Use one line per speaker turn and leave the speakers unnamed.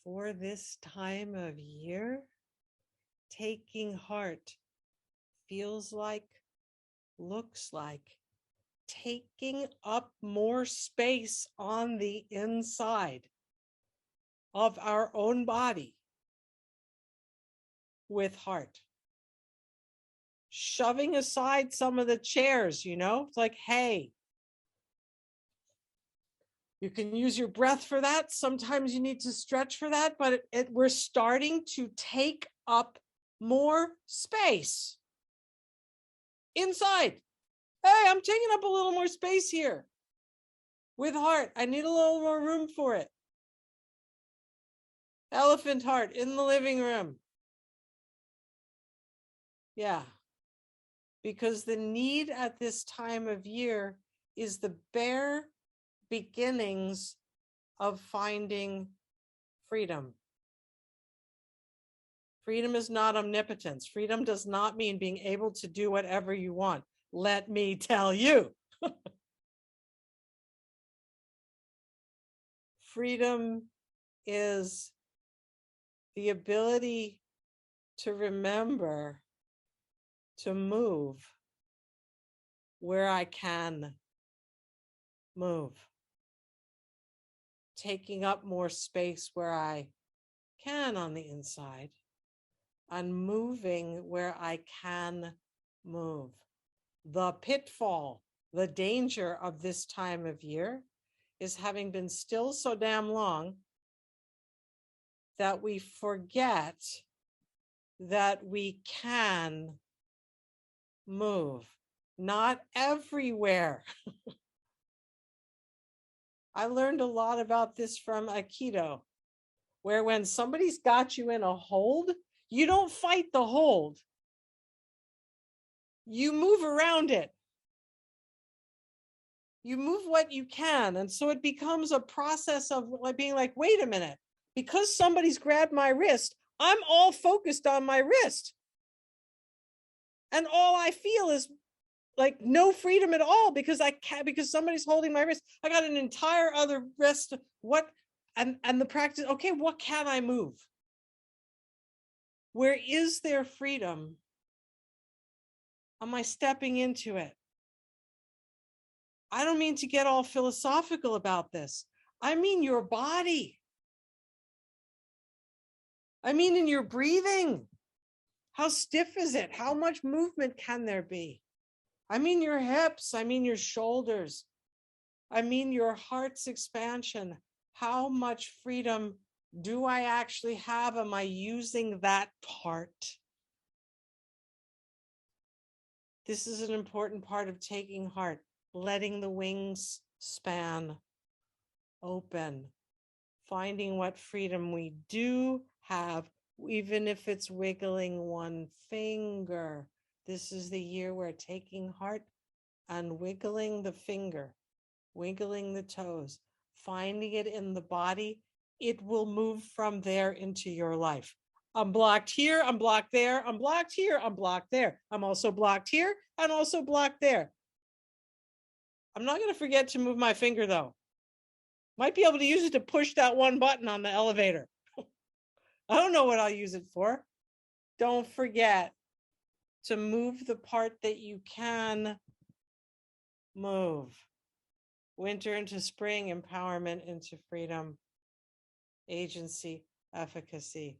for this time of year, taking heart feels like, looks like, taking up more space on the inside of our own body with heart. Shoving aside some of the chairs, it's like, hey, you can use your breath for that. Sometimes you need to stretch for that, but we're starting to take up more space inside. Hey, I'm taking up a little more space here with heart. I need a little more room for it. Elephant heart in the living room. Yeah. Because the need at this time of year is the bare beginnings of finding freedom. Freedom is not omnipotence. Freedom does not mean being able to do whatever you want. Let me tell you. Freedom is the ability to remember to move where I can move. Taking up more space where I can on the inside, and moving where I can move. The pitfall, the danger of this time of year is having been still so damn long that we forget that we can move. Not everywhere. I learned a lot about this from Aikido, where when somebody's got you in a hold, you don't fight the hold. You move around it. You move what you can. And so it becomes a process of being like, wait a minute, because somebody's grabbed my wrist, I'm all focused on my wrist. And all I feel is like no freedom at all because somebody's holding my wrist. I got an entire other wrist. And the practice, okay, what can I move? Where is there freedom? Am I stepping into it? I don't mean to get all philosophical about this. I mean your body. I mean in your breathing. How stiff is it? How much movement can there be? I mean your hips. I mean your shoulders. I mean your heart's expansion. How much freedom do I actually have? Am I using that part? This is an important part of taking heart, letting the wings span open, finding what freedom we do have, even if it's wiggling one finger. This is the year where taking heart and wiggling the finger, wiggling the toes, finding it in the body, it will move from there into your life. I'm blocked here, I'm blocked there, I'm blocked here, I'm blocked there. I'm also blocked here and also blocked there. I'm not going to forget to move my finger though. Might be able to use it to push that one button on the elevator. I don't know what I'll use it for. Don't forget to move the part that you can move. Winter into spring, empowerment into freedom, agency, efficacy.